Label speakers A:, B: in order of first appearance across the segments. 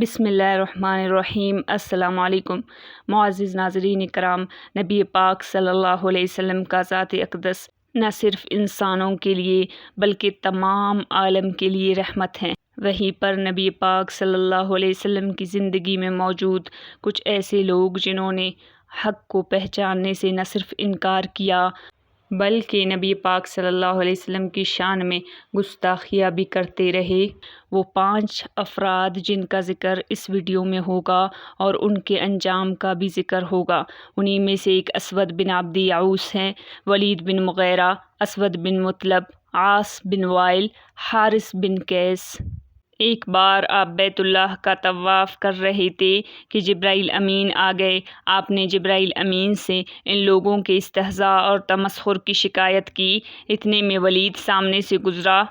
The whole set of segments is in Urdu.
A: بسم اللہ الرحمن الرحیم۔ السلام علیکم معزز ناظرین کرام، نبی پاک صلی اللہ علیہ وسلم کا ذات اقدس نہ صرف انسانوں کے لیے بلکہ تمام عالم کے لیے رحمت ہیں۔ وہیں پر نبی پاک صلی اللہ علیہ وسلم کی زندگی میں موجود کچھ ایسے لوگ جنہوں نے حق کو پہچاننے سے نہ صرف انکار کیا بلکہ نبی پاک صلی اللہ علیہ وسلم کی شان میں گستاخیاں بھی کرتے رہے، وہ 5 افراد جن کا ذکر اس ویڈیو میں ہوگا اور ان کے انجام کا بھی ذکر ہوگا۔ انہی میں سے ایک اسود بن عبد یعوس ہیں، ولید بن مغیرہ، اسود بن مطلب، عاص بن وائل، حارث بن قیس۔ ایک بار آپ بیت اللہ کا طواف کر رہے تھے کہ جبرائیل امین آ گئے۔ آپ نے جبرائیل امین سے ان لوگوں کے استہزاء اور تمسخر کی شکایت کی۔ اتنے میں ولید سامنے سے گزرا۔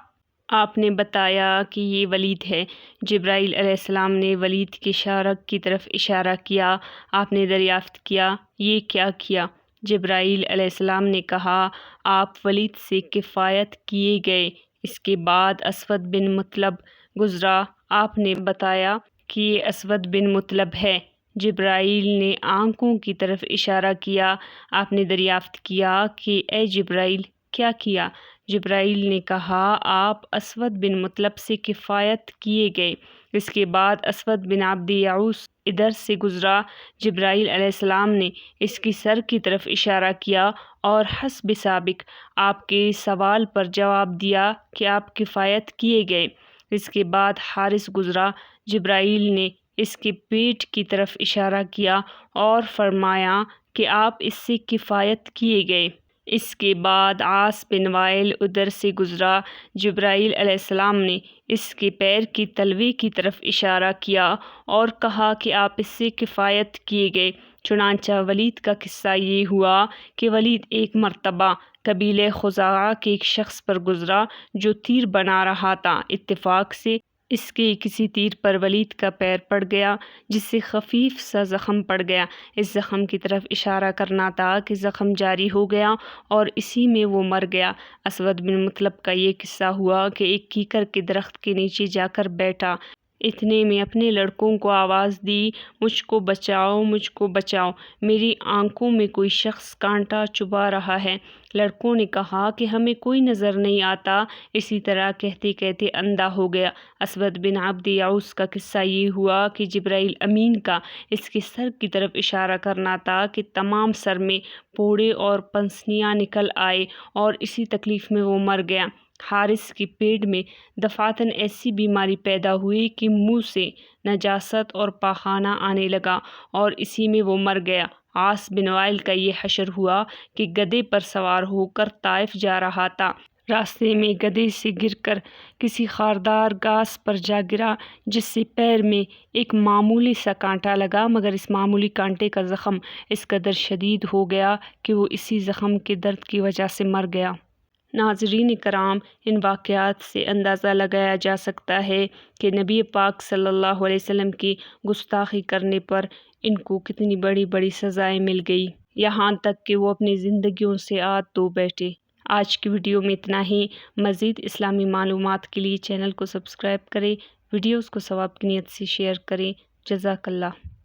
A: آپ نے بتایا کہ یہ ولید ہے۔ جبرائیل علیہ السلام نے ولید کے شارک کی طرف اشارہ کیا۔ آپ نے دریافت کیا، یہ کیا کیا؟ جبرائیل علیہ السلام نے کہا، آپ ولید سے کفایت کیے گئے۔ اس کے بعد اسود بن مطلب گزرا۔ آپ نے بتایا کہ یہ اسود بن مطلب ہے۔ جبرائیل نے آنکھوں کی طرف اشارہ کیا۔ آپ نے دریافت کیا کہ اے جبرائیل، کیا کیا؟ جبرائیل نے کہا، آپ اسود بن مطلب سے کفایت کیے گئے۔ اس کے بعد اسود بن عبد یعوس ادھر سے گزرا۔ جبرائیل علیہ السلام نے اس کی سر کی طرف اشارہ کیا اور حسب سابق آپ کے سوال پر جواب دیا کہ آپ کفایت کیے گئے۔ اس کے بعد حارث گزرا۔ جبرائیل نے اس کے پیٹ کی طرف اشارہ کیا اور فرمایا کہ آپ اس سے کفایت کیے گئے۔ اس کے بعد عاص بن وائل ادھر سے گزرا۔ جبرائیل علیہ السلام نے اس کے پیر کی تلوے کی طرف اشارہ کیا اور کہا کہ آپ اس سے کفایت کیے گئے۔ چنانچہ ولید کا قصہ یہ ہوا کہ ولید ایک مرتبہ قبیلہ خزاعہ کے ایک شخص پر گزرا جو تیر بنا رہا تھا۔ اتفاق سے اس کے کسی تیر پر ولید کا پیر پڑ گیا جس سے خفیف سا زخم پڑ گیا۔ اس زخم کی طرف اشارہ کرنا تھا کہ زخم جاری ہو گیا اور اسی میں وہ مر گیا۔ اسود بن مطلب کا یہ قصہ ہوا کہ ایک کیکر کے درخت کے نیچے جا کر بیٹھا۔ اتنے میں اپنے لڑکوں کو آواز دی، مجھ کو بچاؤ، مجھ کو بچاؤ، میری آنکھوں میں کوئی شخص کانٹا چبھا رہا ہے۔ لڑکوں نے کہا کہ ہمیں کوئی نظر نہیں آتا۔ اسی طرح کہتے کہتے اندھا ہو گیا۔ اسود بن عبد یعوس کا قصہ یہ ہوا کہ جبرائیل امین کا اس کے سر کی طرف اشارہ کرنا تھا کہ تمام سر میں پھوڑے اور پنسلیاں نکل آئے اور اسی تکلیف میں وہ مر گیا۔ حارث کے پیٹ میں دفعتاً ایسی بیماری پیدا ہوئی کہ منہ سے نجاست اور پاخانہ آنے لگا اور اسی میں وہ مر گیا۔ عاص بن وائل کا یہ حشر ہوا کہ گدھے پر سوار ہو کر طائف جا رہا تھا۔ راستے میں گدھے سے گر کر کسی خاردار گھاس پر جا گرا جس سے پیر میں ایک معمولی سا کانٹا لگا، مگر اس معمولی کانٹے کا زخم اس قدر شدید ہو گیا کہ وہ اسی زخم کے درد کی وجہ سے مر گیا۔ ناظرین کرام، ان واقعات سے اندازہ لگایا جا سکتا ہے کہ نبی پاک صلی اللہ علیہ وسلم کی گستاخی کرنے پر ان کو کتنی بڑی بڑی سزائیں مل گئی، یہاں تک کہ وہ اپنی زندگیوں سے آت دھو بیٹھے۔ آج کی ویڈیو میں اتنا ہی۔ مزید اسلامی معلومات کے لیے چینل کو سبسکرائب کریں، ویڈیوز کو ثواب کی نیت سے شیئر کریں۔ جزاک اللہ۔